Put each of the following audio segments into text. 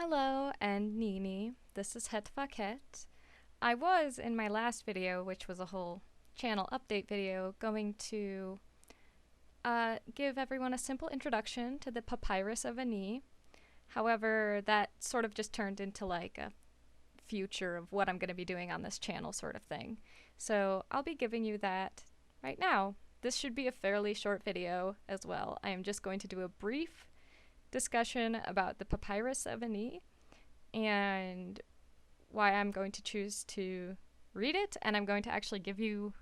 Hello and Nini, this is Het. I was, in my last video, which was a whole channel update video, going to give everyone a simple introduction to the Papyrus of Ani. However, that sort of just turned into like a future of what I'm going to be doing on this channel sort of thing. So I'll be giving you that right now. This should be a fairly short video as well. I am just going to do a brief discussion about the Papyrus of Ani and why I'm going to choose to read it, and I'm going to actually give you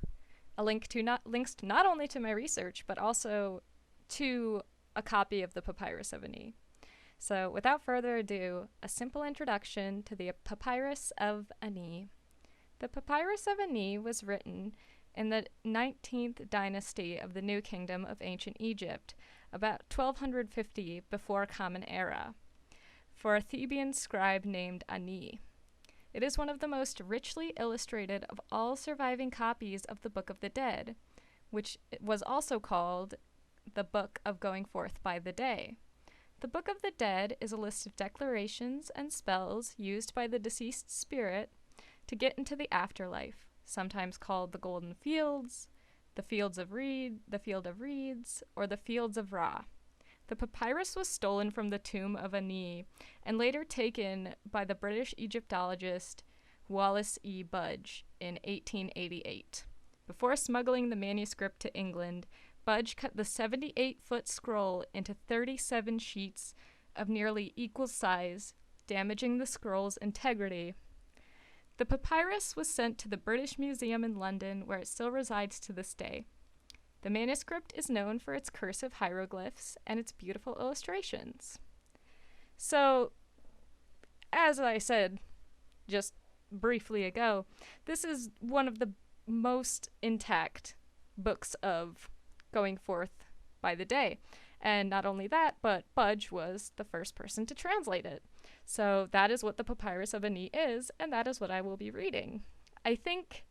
a links not only to my research but also to a copy of the Papyrus of Ani. So without further ado, a simple introduction to the Papyrus of Ani. The Papyrus of Ani was written in the 19th dynasty of the New Kingdom of ancient Egypt, about 1250 before Common Era, for a Theban scribe named Ani. It is one of the most richly illustrated of all surviving copies of the Book of the Dead, which was also called the Book of Going Forth by the Day. The Book of the Dead is a list of declarations and spells used by the deceased spirit to get into the afterlife, sometimes called the Golden Fields, the Field of Reeds, or the Fields of Ra. The papyrus was stolen from the tomb of Ani and later taken by the British Egyptologist Wallace E. Budge in 1888. Before smuggling the manuscript to England, Budge cut the 78-foot scroll into 37 sheets of nearly equal size, damaging the scroll's integrity. The papyrus was sent to the British Museum in London, where it still resides to this day. The manuscript is known for its cursive hieroglyphs and its beautiful illustrations. So, as I said just briefly ago, this is one of the most intact books of Going Forth by the Day. And not only that, but Budge was the first person to translate it. So that is what the Papyrus of Ani is, and that is what I will be reading. I think,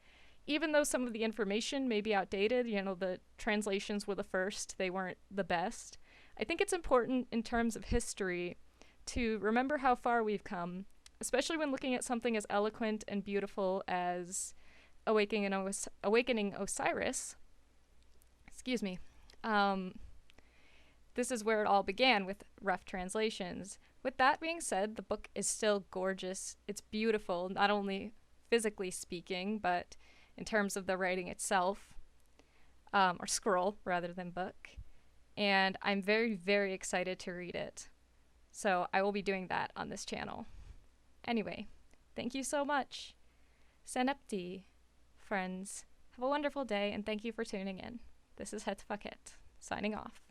even though some of the information may be outdated, the translations were the first, they weren't the best, I think it's important in terms of history to remember how far we've come, especially when looking at something as eloquent and beautiful as Awakening Osiris. Excuse me. This is where it all began, with rough translations. With that being said, the book is still gorgeous. It's beautiful, not only physically speaking, but in terms of the writing itself, or scroll rather than book. And I'm very, very excited to read it. So I will be doing that on this channel. Anyway, thank you so much. Senepti, friends. Have a wonderful day, and thank you for tuning in. This is Het, signing off.